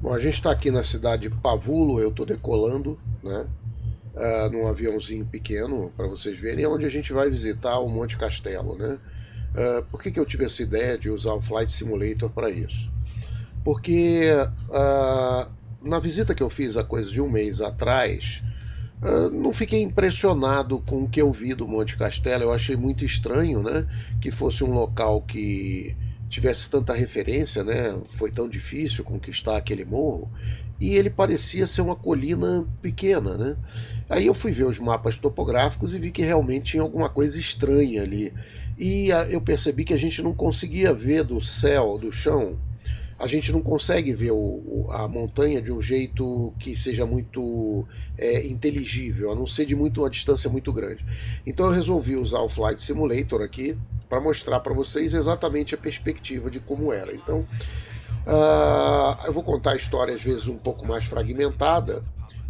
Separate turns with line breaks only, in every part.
Bom, a gente está aqui na cidade de Pavulo, eu estou decolando, né, num aviãozinho pequeno, para vocês verem, é onde a gente vai visitar o Monte Castelo, né? Por que eu tive essa ideia de usar o Flight Simulator para isso? Porque na visita que eu fiz há coisa de um mês atrás, não fiquei impressionado com o que eu vi do Monte Castelo. Eu achei muito estranho, né, que fosse um local que tivesse tanta referência, né? Foi tão difícil conquistar aquele morro e ele parecia ser uma colina pequena, né? Aí eu fui ver os mapas topográficos e vi que realmente tinha alguma coisa estranha ali. E eu percebi que a gente não conseguia ver do céu, do chão, a gente não consegue ver a montanha de um jeito que seja muito inteligível, a não ser de uma distância muito grande. Então eu resolvi usar o Flight Simulator aqui para mostrar para vocês exatamente a perspectiva de como era. Então eu vou contar a história às vezes um pouco mais fragmentada,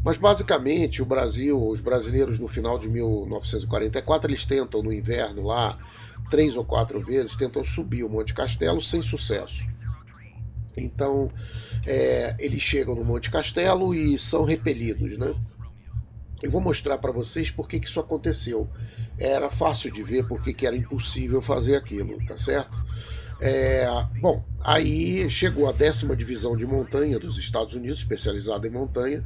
mas basicamente o Brasil, os brasileiros no final de 1944, eles tentam no inverno lá 3 ou 4 vezes, tentam subir o Monte Castelo sem sucesso. Então, eles chegam no Monte Castelo e são repelidos, né? Eu vou mostrar para vocês por que isso aconteceu. Era fácil de ver por que era impossível fazer aquilo, tá certo? Bom, aí chegou a 10ª Divisão de Montanha dos Estados Unidos, especializada em montanha,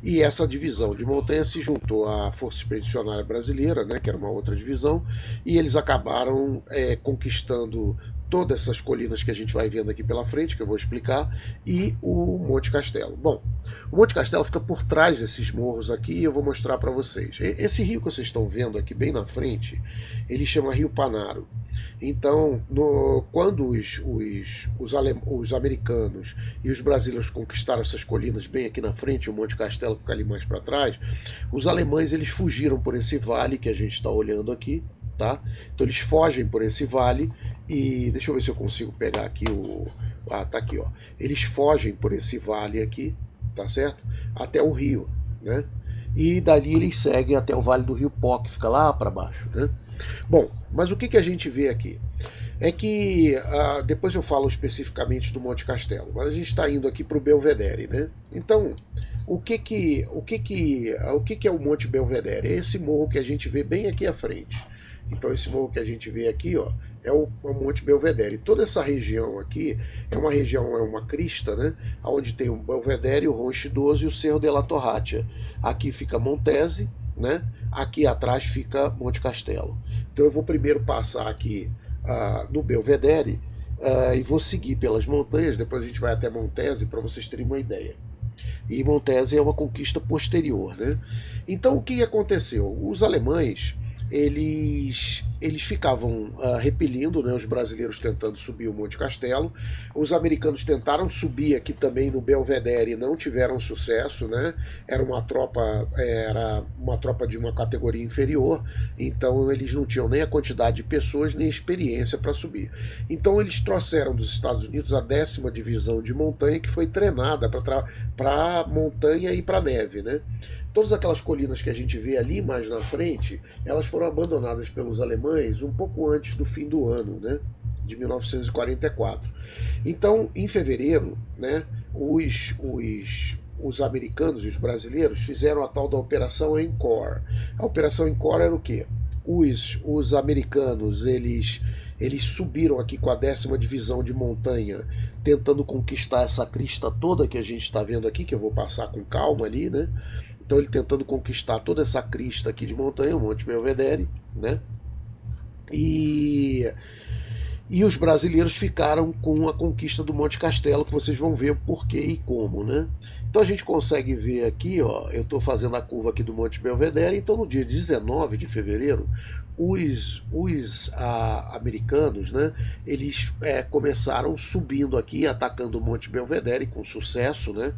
e essa divisão de montanha se juntou à Força Expedicionária Brasileira, né, que era uma outra divisão, e eles acabaram conquistando todas essas colinas que a gente vai vendo aqui pela frente, que eu vou explicar, e o Monte Castelo. Bom, o Monte Castelo fica por trás desses morros aqui e eu vou mostrar para vocês. Esse rio que vocês estão vendo aqui bem na frente, ele chama Rio Panaro. Então, quando os americanos e os brasileiros conquistaram essas colinas bem aqui na frente, o Monte Castelo fica ali mais para trás, os alemães eles fugiram por esse vale que a gente está olhando aqui, tá? Então eles fogem por esse vale e deixa eu ver se eu consigo pegar aqui tá aqui, ó. Eles fogem por esse vale aqui, tá certo? Até o rio, né? E dali eles seguem até o Vale do Rio Pó, que fica lá para baixo, né? Bom, mas o que a gente vê aqui? É que depois eu falo especificamente do Monte Castelo, mas a gente está indo aqui para o Belvedere, né? Então, o que é o Monte Belvedere? É esse morro que a gente vê bem aqui à frente. Então esse morro que a gente vê aqui, ó, é o Monte Belvedere. Toda essa região aqui é uma crista, né? Onde tem o Belvedere, o Ronche 12 e o Cerro de la Torratia. Aqui fica Montese, né? Aqui atrás fica Monte Castelo. Então eu vou primeiro passar aqui no Belvedere e vou seguir pelas montanhas, depois a gente vai até Montese para vocês terem uma ideia. E Montese é uma conquista posterior, né? Então o que aconteceu? Os alemães eles ficavam repelindo, né, os brasileiros tentando subir o Monte Castelo. Os americanos tentaram subir aqui também no Belvedere e não tiveram sucesso, né? Era uma tropa de uma categoria inferior, então eles não tinham nem a quantidade de pessoas nem experiência para subir. Então eles trouxeram dos Estados Unidos a 10ª Divisão de Montanha, que foi treinada para montanha e para neve, né? Todas aquelas colinas que a gente vê ali mais na frente, elas foram abandonadas pelos alemães um pouco antes do fim do ano, né, de 1944. Então, em fevereiro, né, os americanos e os brasileiros fizeram a tal da Operação Encore. A Operação Encore era o quê? Os americanos, eles subiram aqui com a 10ª Divisão de Montanha, tentando conquistar essa crista toda que a gente está vendo aqui, que eu vou passar com calma ali, né? Então ele tentando conquistar toda essa crista aqui de montanha, o Monte Belvedere, né? E os brasileiros ficaram com a conquista do Monte Castelo, que vocês vão ver o porquê e como, né? Então a gente consegue ver aqui, ó, eu estou fazendo a curva aqui do Monte Belvedere, então no dia 19 de fevereiro, os americanos, né, eles começaram subindo aqui, atacando o Monte Belvedere com sucesso, né?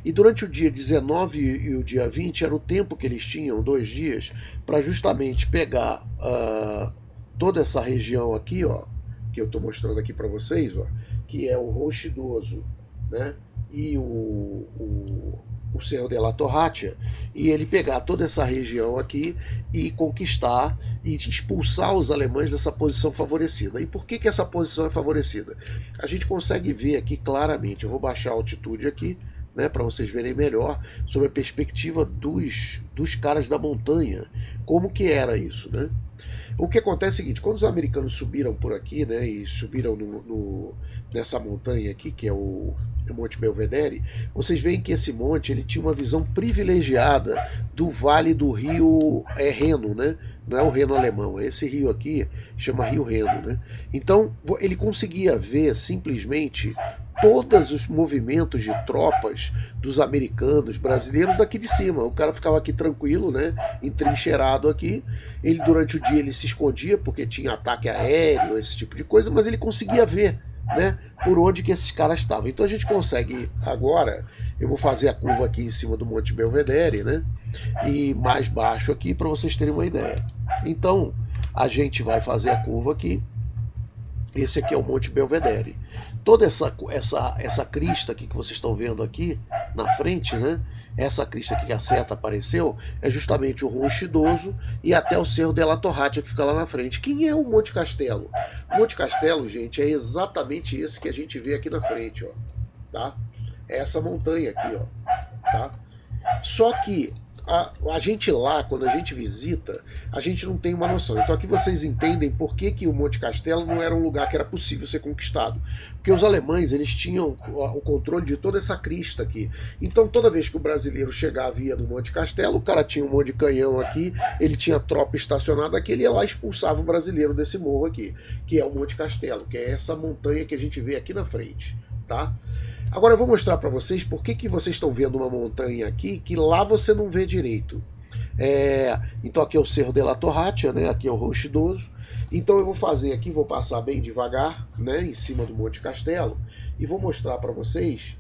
E durante o dia 19 e o dia 20 era o tempo que eles tinham, 2 dias, para justamente pegar toda essa região aqui, ó, que eu estou mostrando aqui para vocês, ó, que é o Rochidoso, né, e o Cerro de la Torratia, e ele pegar toda essa região aqui e conquistar e expulsar os alemães dessa posição favorecida. E por que essa posição é favorecida? A gente consegue ver aqui claramente, eu vou baixar a altitude aqui, né, para vocês verem melhor sobre a perspectiva dos caras da montanha, como que era isso, né? O que acontece é o seguinte: quando os americanos subiram por aqui, né, e subiram nessa montanha aqui, que é o Monte Belvedere, vocês veem que esse monte ele tinha uma visão privilegiada do vale do rio Reno, né? Não é o Reno alemão, é esse rio aqui, chama Rio Reno, né? Então ele conseguia ver simplesmente todos os movimentos de tropas dos americanos, brasileiros daqui de cima. O cara ficava aqui tranquilo, né, entrincheirado aqui. Ele durante o dia ele se escondia porque tinha ataque aéreo, esse tipo de coisa, mas ele conseguia ver, né, por onde que esses caras estavam. Então a gente consegue agora, eu vou fazer a curva aqui em cima do Monte Belvedere, né, e mais baixo aqui para vocês terem uma ideia. Então a gente vai fazer a curva aqui. Esse aqui é o Monte Belvedere. Toda essa crista aqui que vocês estão vendo aqui na frente, né? Essa crista aqui que a seta apareceu, é justamente o Roncho Idoso e até o Cerro della Torratia que fica lá na frente. Quem é o Monte Castelo? O Monte Castelo, gente, é exatamente esse que a gente vê aqui na frente, ó, tá? É essa montanha aqui, ó, tá? Só que a gente lá, quando a gente visita, a gente não tem uma noção. Então aqui vocês entendem por que o Monte Castelo não era um lugar que era possível ser conquistado. Porque os alemães, eles tinham o controle de toda essa crista aqui. Então toda vez que o brasileiro chegava e ia no Monte Castelo, o cara tinha um monte de canhão aqui, ele tinha tropa estacionada aqui, ele ia lá e expulsava o brasileiro desse morro aqui, que é o Monte Castelo, que é essa montanha que a gente vê aqui na frente, tá? Agora eu vou mostrar para vocês por que vocês estão vendo uma montanha aqui que lá você não vê direito. Então aqui é o Cerro della Torratia, né? Aqui é o Roncho Idoso. Então eu vou fazer aqui, vou passar bem devagar, né, em cima do Monte Castelo e vou mostrar para vocês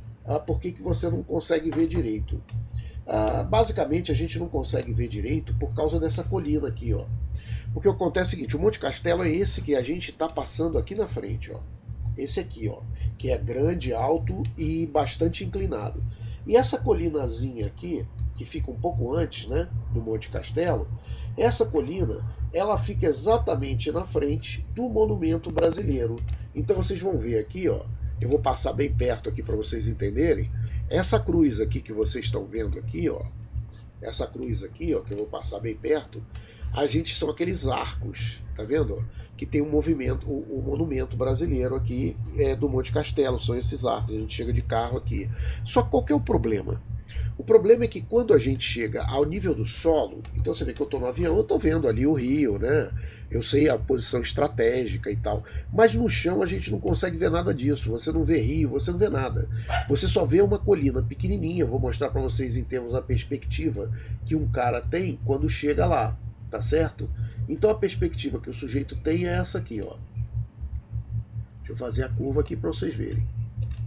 por que você não consegue ver direito. Basicamente a gente não consegue ver direito por causa dessa colina aqui, ó. Porque acontece o seguinte: o Monte Castelo é esse que a gente está passando aqui na frente, ó. Esse aqui, ó, que é grande, alto e bastante inclinado. E essa colinazinha aqui, que fica um pouco antes, né, do Monte Castelo, essa colina, ela fica exatamente na frente do monumento brasileiro. Então vocês vão ver aqui, ó, eu vou passar bem perto aqui para vocês entenderem. Essa cruz aqui que vocês estão vendo aqui, ó, essa cruz aqui, ó, que eu vou passar bem perto, são aqueles arcos, tá vendo? Que tem um movimento, o monumento brasileiro aqui do Monte Castelo, são esses arcos, a gente chega de carro aqui. Só qual que é o problema? O problema é que quando a gente chega ao nível do solo, então você vê que eu estou no avião, eu estou vendo ali o rio, né? Eu sei a posição estratégica e tal, mas no chão a gente não consegue ver nada disso, você não vê rio, você não vê nada. Você só vê uma colina pequenininha, eu vou mostrar para vocês em termos da perspectiva que um cara tem quando chega lá. Tá certo? Então a perspectiva que o sujeito tem é essa aqui, ó. Deixa eu fazer a curva aqui para vocês verem.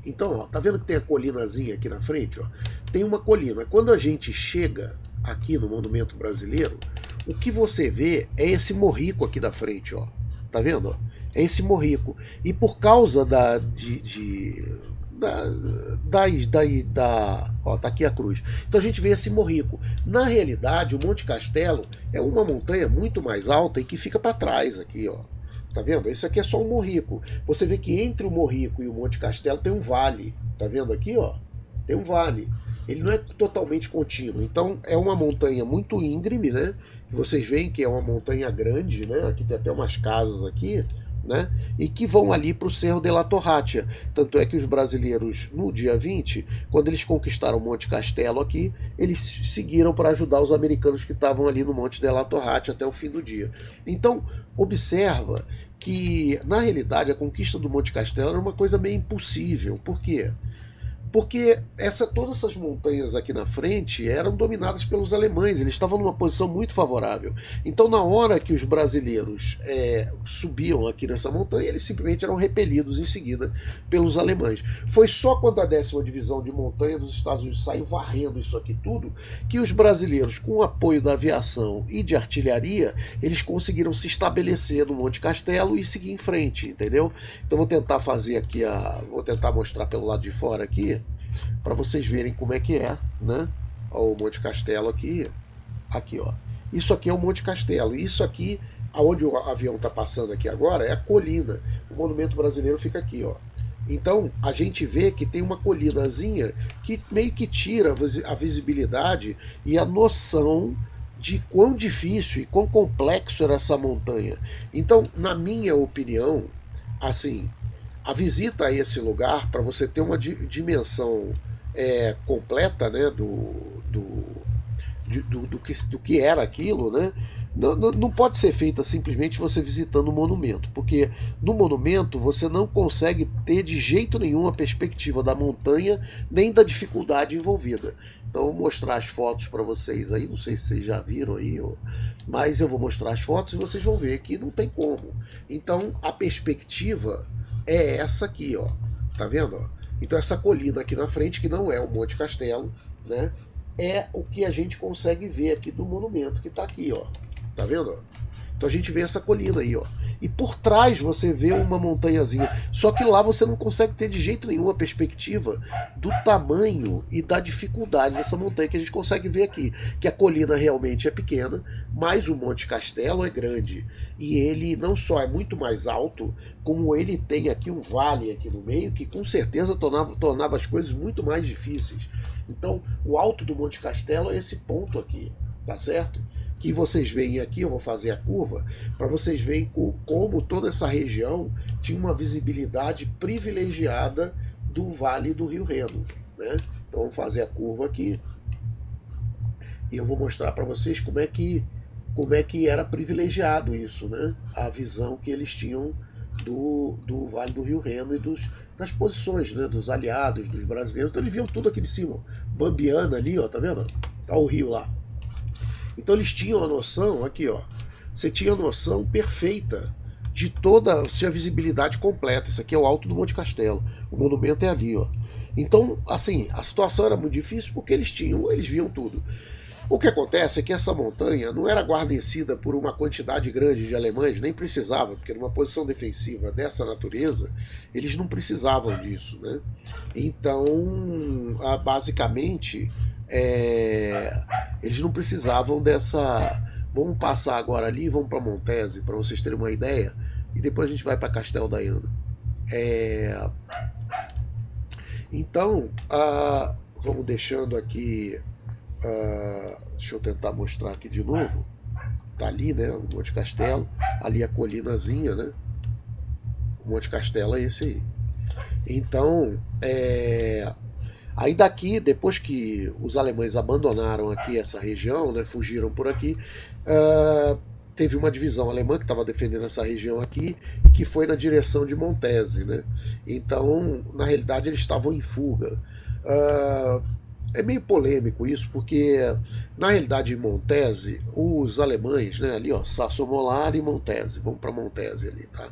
Então, ó, tá vendo que tem a colinazinha aqui na frente, ó? Tem uma colina. Quando a gente chega aqui no Monumento Brasileiro, o que você vê é esse morrico aqui da frente, ó. Tá vendo, ó? É esse morrico. E por causa ó, tá aqui a cruz. Então a gente vê esse morrico. Na realidade, o Monte Castelo é uma montanha muito mais alta e que fica para trás aqui, ó. Tá vendo? Isso aqui é só um morrico. Você vê que entre o morrico e o Monte Castelo tem um vale. Tá vendo aqui, ó? Tem um vale. Ele não é totalmente contínuo. Então é uma montanha muito íngreme, né? Vocês veem que é uma montanha grande, né? Aqui tem até umas casas aqui, né? E que vão ali para o Cerro della Torratia. Tanto é que os brasileiros, no dia 20, quando eles conquistaram o Monte Castelo aqui, eles seguiram para ajudar os americanos que estavam ali no Monte della Torratia até o fim do dia. Então, observa que, na realidade, a conquista do Monte Castelo era uma coisa meio impossível. Por quê? Porque todas essas montanhas aqui na frente eram dominadas pelos alemães, eles estavam numa posição muito favorável. Então, na hora que os brasileiros subiam aqui nessa montanha, eles simplesmente eram repelidos em seguida pelos alemães. Foi só quando a 10ª Divisão de Montanha dos Estados Unidos saiu varrendo isso aqui tudo, que os brasileiros, com o apoio da aviação e de artilharia, eles conseguiram se estabelecer no Monte Castelo e seguir em frente, entendeu? Então vou tentar fazer aqui, vou tentar mostrar pelo lado de fora aqui, para vocês verem como é que é, né? Ó, o Monte Castelo aqui, ó. Isso aqui é o Monte Castelo. Isso aqui, aonde o avião está passando aqui agora, é a colina. O Monumento Brasileiro fica aqui, ó. Então a gente vê que tem uma colinazinha que meio que tira a visibilidade e a noção de quão difícil e quão complexo era essa montanha. Então, na minha opinião, assim, a visita a esse lugar, para você ter uma dimensão completa, né, do que era aquilo, né? Não pode ser feita simplesmente você visitando o monumento, porque no monumento você não consegue ter de jeito nenhum a perspectiva da montanha nem da dificuldade envolvida. Então eu vou mostrar as fotos para vocês aí, não sei se vocês já viram aí, mas eu vou mostrar as fotos e vocês vão ver que não tem como. Então a perspectiva é essa aqui, ó. Tá vendo? Ó? Então essa colina aqui na frente, que não é o Monte Castelo, né? É o que a gente consegue ver aqui do monumento que está aqui, ó. Tá vendo? Então a gente vê essa colina aí, ó. E por trás você vê uma montanhazinha. Só que lá você não consegue ter de jeito nenhum a perspectiva do tamanho e da dificuldade dessa montanha que a gente consegue ver aqui. Que a colina realmente é pequena, mas o Monte Castelo é grande. E ele não só é muito mais alto, como ele tem aqui um vale aqui no meio, que com certeza tornava as coisas muito mais difíceis. Então, o alto do Monte Castelo é esse ponto aqui, tá certo? Que vocês veem aqui, eu vou fazer a curva, para vocês verem como toda essa região tinha uma visibilidade privilegiada do Vale do Rio Reno, né? Então vamos fazer a curva aqui e eu vou mostrar para vocês como é que era privilegiado isso, né? A visão que eles tinham do Vale do Rio Reno e das posições, né? Dos aliados, dos brasileiros. Então eles viam tudo aqui de cima. Bambiana ali, ó, tá vendo? Olha o rio lá. Então eles tinham a noção, aqui ó, você tinha a noção perfeita de toda, você tinha a visibilidade completa. Isso aqui é o alto do Monte Castelo, o monumento é ali, ó. Então, assim, a situação era muito difícil porque eles viam tudo. O que acontece é que essa montanha não era guarnecida por uma quantidade grande de alemães, nem precisava, porque numa posição defensiva dessa natureza, eles não precisavam disso, né? Então, basicamente, eles não precisavam dessa. Vamos passar agora ali, vamos para Montese, para vocês terem uma ideia, e depois a gente vai para Castel Daiano. Então, vamos deixando aqui. Deixa eu tentar mostrar aqui de novo. Tá ali, né? O Monte Castelo. Ali a colinazinha, né? O Monte Castelo é esse aí. Então, aí daqui, depois que os alemães abandonaram aqui essa região, né, fugiram por aqui, teve uma divisão alemã que estava defendendo essa região aqui, que foi na direção de Montese, né? Então, na realidade, eles estavam em fuga. É meio polêmico isso, porque na realidade em Montese, os alemães, né, ali ó, Sassomolar e Montese, vamos para Montese ali, tá?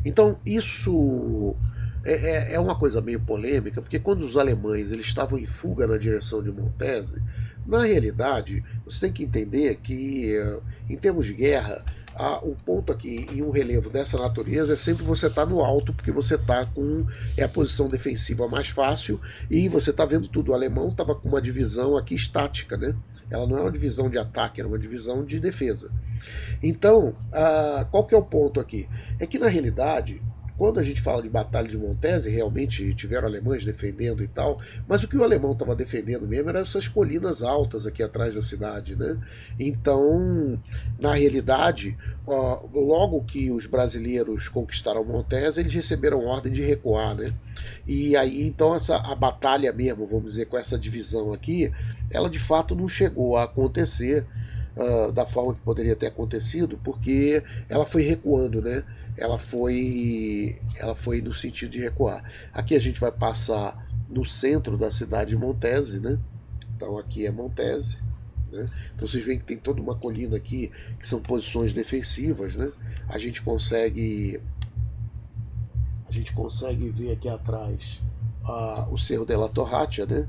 Então isso é uma coisa meio polêmica, porque quando os alemães eles estavam em fuga na direção de Montese, na realidade você tem que entender que em termos de guerra, o ponto aqui em um relevo dessa natureza é sempre você estar no alto, porque você está com a posição defensiva mais fácil e você está vendo tudo. O alemão estava com uma divisão aqui estática, né? Ela não é uma divisão de ataque, era uma divisão de defesa. Então, qual que é o ponto aqui? É que na realidade, quando a gente fala de Batalha de Montese, realmente tiveram alemães defendendo e tal, mas o que o alemão estava defendendo mesmo eram essas colinas altas aqui atrás da cidade, né? Então, na realidade, logo que os brasileiros conquistaram Montese, eles receberam ordem de recuar, né? E aí, então, a batalha mesmo, vamos dizer, com essa divisão aqui, ela de fato não chegou a acontecer da forma que poderia ter acontecido, porque ela foi recuando, né? Ela foi no sentido de recuar. Aqui a gente vai passar no centro da cidade de Montese, né? Então aqui é Montese, né? Então vocês veem que tem toda uma colina aqui que são posições defensivas, né? A gente consegue ver aqui atrás o Cerro della Torratia, né?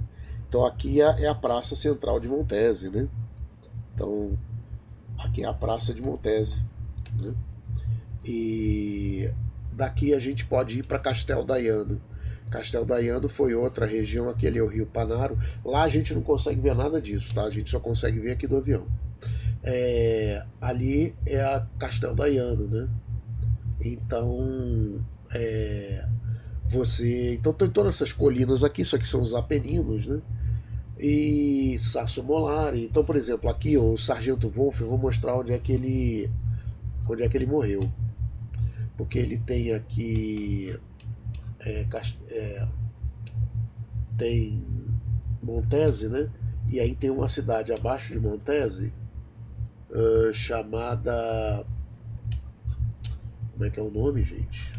Então aqui é a praça central de Montese, né? Então aqui é a praça de Montese, né? E daqui a gente pode ir para Castel Daiano. Castel Daiano foi outra região, aquele é o Rio Panaro. Lá a gente não consegue ver nada disso, tá? A gente só consegue ver aqui do avião. Ali é a Castel Daiano, né? Então Então tem todas essas colinas aqui, isso aqui são os Apeninos, né? E Sasso Molare. Então, por exemplo, aqui o Sargento Wolff, eu vou mostrar onde é que ele morreu. Porque ele tem aqui é, tem Montese, né? E aí tem uma cidade abaixo de Montese chamada. Como é que é o nome, gente?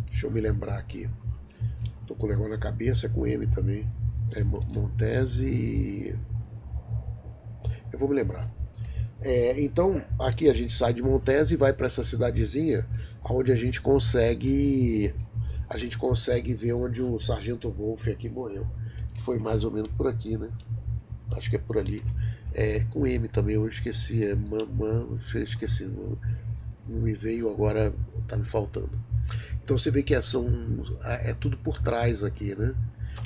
Deixa eu me lembrar aqui. Tô com o negócio na cabeça, é com M também. É Montese. Eu vou me lembrar. Então, aqui a gente sai de Montese e vai para essa cidadezinha, onde a gente consegue ver onde o Sargento Wolff aqui morreu, que foi mais ou menos por aqui, né? Acho que é por ali. Com M também, eu esqueci. Eu esqueci. Não me veio agora, tá me faltando. Então você vê que é tudo por trás aqui, né?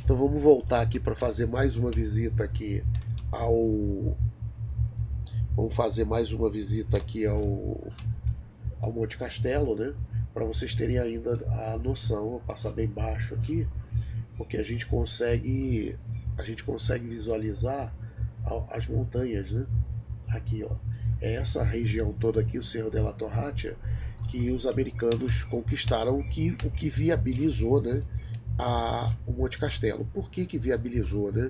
Então vamos voltar aqui para fazer mais uma visita aqui ao. Vamos fazer mais uma visita aqui ao Monte Castelo, né? Para vocês terem ainda a noção. Vou passar bem baixo aqui, porque a gente consegue visualizar as montanhas, né? Aqui, ó. É essa região toda aqui, o Cerro della Torratia, que os americanos conquistaram, o que viabilizou, né, o Monte Castelo. Por que viabilizou, né?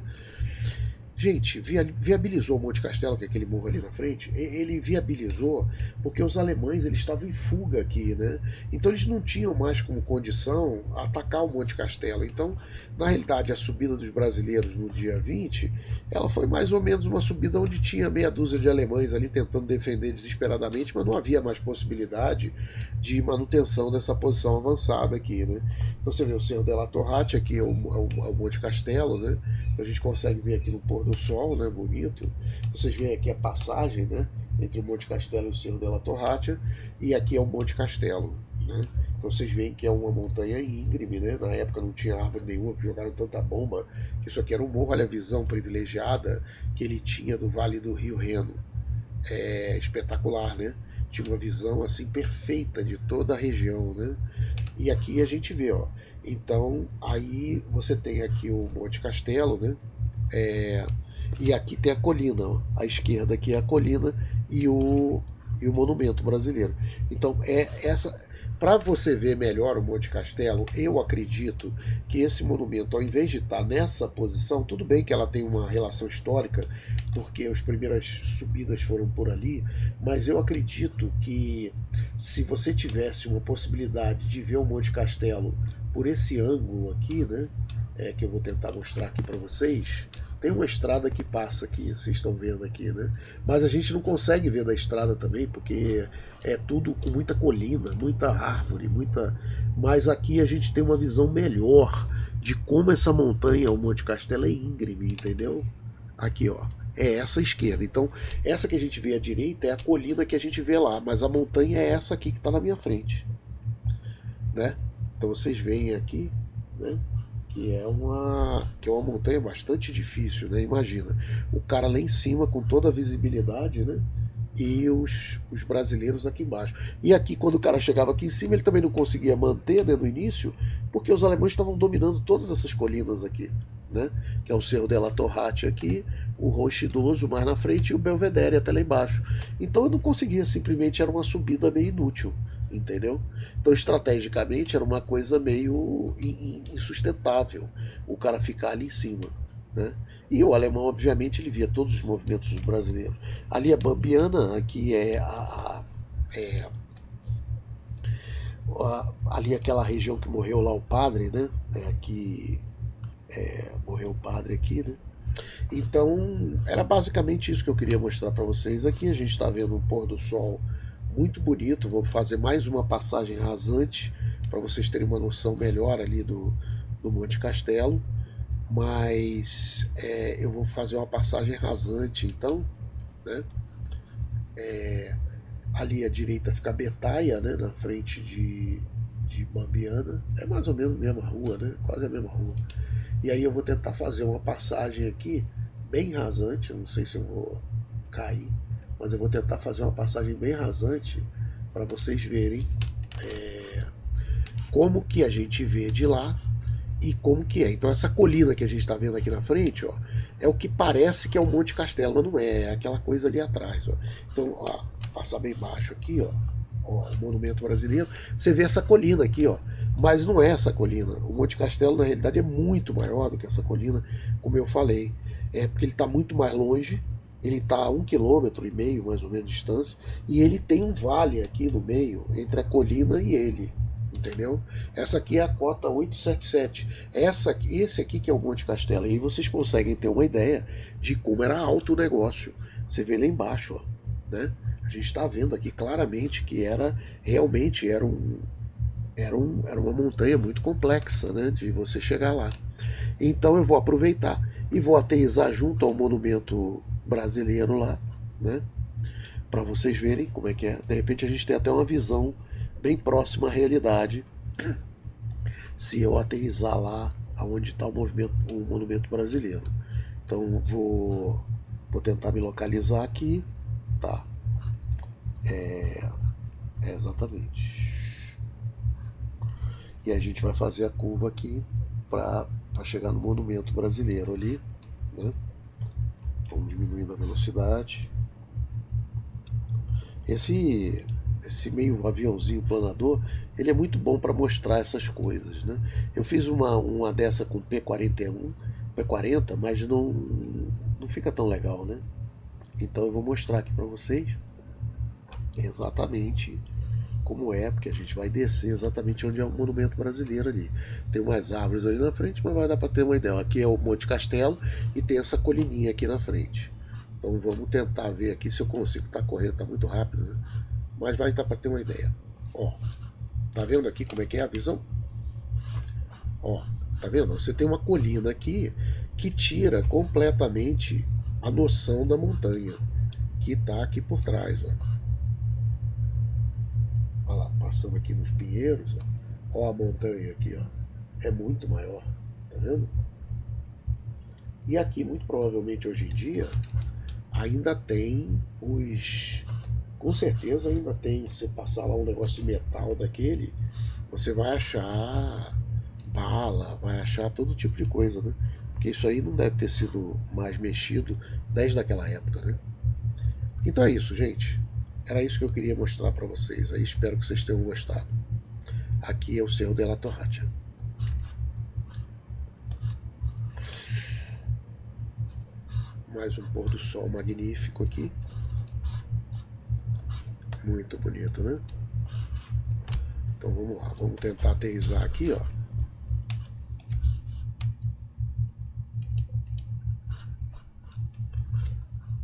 Gente, viabilizou o Monte Castelo, que é aquele morro ali na frente, ele viabilizou porque os alemães eles estavam em fuga aqui, né? Então eles não tinham mais como condição atacar o Monte Castelo. Então, na realidade, a subida dos brasileiros no dia 20, ela foi mais ou menos uma subida onde tinha meia dúzia de alemães ali tentando defender desesperadamente, mas não havia mais possibilidade de manutenção dessa posição avançada aqui, né? Então você vê o Cerro della Torratia, aqui é o Monte Castelo, né? Então a gente consegue ver aqui no pôr do sol, né? Bonito. Vocês veem aqui a passagem, né? Entre o Monte Castelo e o Cerro della Torratia, e aqui é o Monte Castelo, né? Então vocês veem que é uma montanha íngreme, né? Na época não tinha árvore nenhuma, jogaram tanta bomba, que isso aqui era um morro. Olha a visão privilegiada que ele tinha do Vale do Rio Reno. É espetacular, né? Tinha uma visão assim perfeita de toda a região, né? E aqui a gente vê, ó. Então aí você tem aqui o Monte Castelo, né? E aqui tem a colina, ó. À esquerda aqui é a colina e o monumento brasileiro. Então para você ver melhor o Monte Castelo, eu acredito que esse monumento, ao invés de estar nessa posição, tudo bem que ela tem uma relação histórica, porque as primeiras subidas foram por ali, mas eu acredito que se você tivesse uma possibilidade de ver o Monte Castelo por esse ângulo aqui, né, que eu vou tentar mostrar aqui para vocês. Tem uma estrada que passa aqui, vocês estão vendo aqui, né? Mas a gente não consegue ver da estrada também, porque é tudo com muita colina, muita árvore, Mas aqui a gente tem uma visão melhor de como essa montanha, o Monte Castelo, é íngreme, entendeu? Aqui, ó. É essa esquerda. Então, essa que a gente vê à direita é a colina que a gente vê lá, mas a montanha é essa aqui que está na minha frente, né? Então vocês veem aqui, né? Que é uma montanha bastante difícil, né? Imagina, o cara lá em cima com toda a visibilidade, né? E os brasileiros aqui embaixo. E aqui, quando o cara chegava aqui em cima, ele também não conseguia manter, né, no início, porque os alemães estavam dominando todas essas colinas aqui, né? Que é o Cerro della Torratia aqui, o Rochedoso mais na frente e o Belvedere até lá embaixo. Então eu não conseguia, simplesmente era uma subida meio inútil, entendeu? Então estrategicamente era uma coisa meio insustentável o cara ficar ali em cima, né? E o alemão, obviamente, ele via todos os movimentos dos brasileiros. Ali a Bambiana, aqui ali aquela região que morreu lá o padre, né? Morreu o padre aqui, né? Então era basicamente isso que eu queria mostrar para vocês. Aqui a gente está vendo um pôr do sol muito bonito. Vou fazer mais uma passagem rasante para vocês terem uma noção melhor ali do Monte Castelo. Mas eu vou fazer uma passagem rasante, então, né? Ali à direita fica Betaia, né? Na frente de Bambiana. É mais ou menos a mesma rua, né? Quase a mesma rua. E aí eu vou tentar fazer uma passagem aqui bem rasante. Não sei se eu vou cair, mas eu vou tentar fazer uma passagem bem rasante para vocês verem como que a gente vê de lá e como que é. Então essa colina que a gente está vendo aqui na frente, ó, é o que parece que é o Monte Castelo, mas não é, é aquela coisa ali atrás. Ó. Então, ó, passar bem baixo aqui, ó, o Monumento Brasileiro, você vê essa colina aqui, ó, mas não é essa colina. O Monte Castelo, na realidade, é muito maior do que essa colina, como eu falei. É porque ele está muito mais longe, ele está a 1,5 km, mais ou menos, de distância, e ele tem um vale aqui no meio, entre a colina e ele. Entendeu? Essa aqui é a cota 877. Esse aqui que é o Monte Castelo. E aí vocês conseguem ter uma ideia de como era alto o negócio. Você vê lá embaixo, ó, né? A gente está vendo aqui claramente que realmente era uma montanha muito complexa, né, de você chegar lá. Então eu vou aproveitar e vou aterrissar junto ao Monumento Brasileiro lá, né, para vocês verem como é que é. De repente a gente tem até uma visão bem próxima à realidade se eu aterrissar lá onde está o Monumento Brasileiro. Então vou tentar me localizar aqui, tá? Exatamente. E a gente vai fazer a curva aqui para chegar no Monumento Brasileiro ali, né? Vamos diminuindo a velocidade. Esse meio aviãozinho planador, ele é muito bom para mostrar essas coisas, né? Eu fiz uma dessa com P40, mas não fica tão legal, né? Então eu vou mostrar aqui para vocês exatamente como é, porque a gente vai descer exatamente onde é o Monumento Brasileiro ali. Tem umas árvores ali na frente, mas vai dar para ter uma ideia. Aqui é o Monte Castelo e tem essa colininha aqui na frente. Então vamos tentar ver aqui se eu consigo. Tá correndo, tá muito rápido, né? Mas vai dar para ter uma ideia. Ó, tá vendo aqui como é que é a visão? Ó, tá vendo? Você tem uma colina aqui que tira completamente a noção da montanha que tá aqui por trás, ó. Olha lá, passando aqui nos pinheiros, ó. Ó a montanha aqui, ó. É muito maior, tá vendo? E aqui, muito provavelmente hoje em dia, ainda tem com certeza ainda tem, se você passar lá um negócio de metal daquele, você vai achar bala, vai achar todo tipo de coisa, né? Porque isso aí não deve ter sido mais mexido desde aquela época, né? Então é isso, gente. Era isso que eu queria mostrar para vocês. Aí espero que vocês tenham gostado. Aqui é o Cerro de la Torracha. Mais um pôr do sol magnífico aqui. Muito bonito, né? Então vamos lá, vamos tentar aterrissar aqui, ó.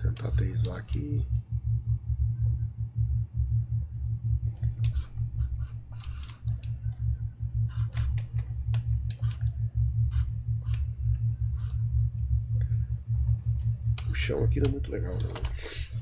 Tentar aterrissar aqui. O chão aqui não é muito legal, não.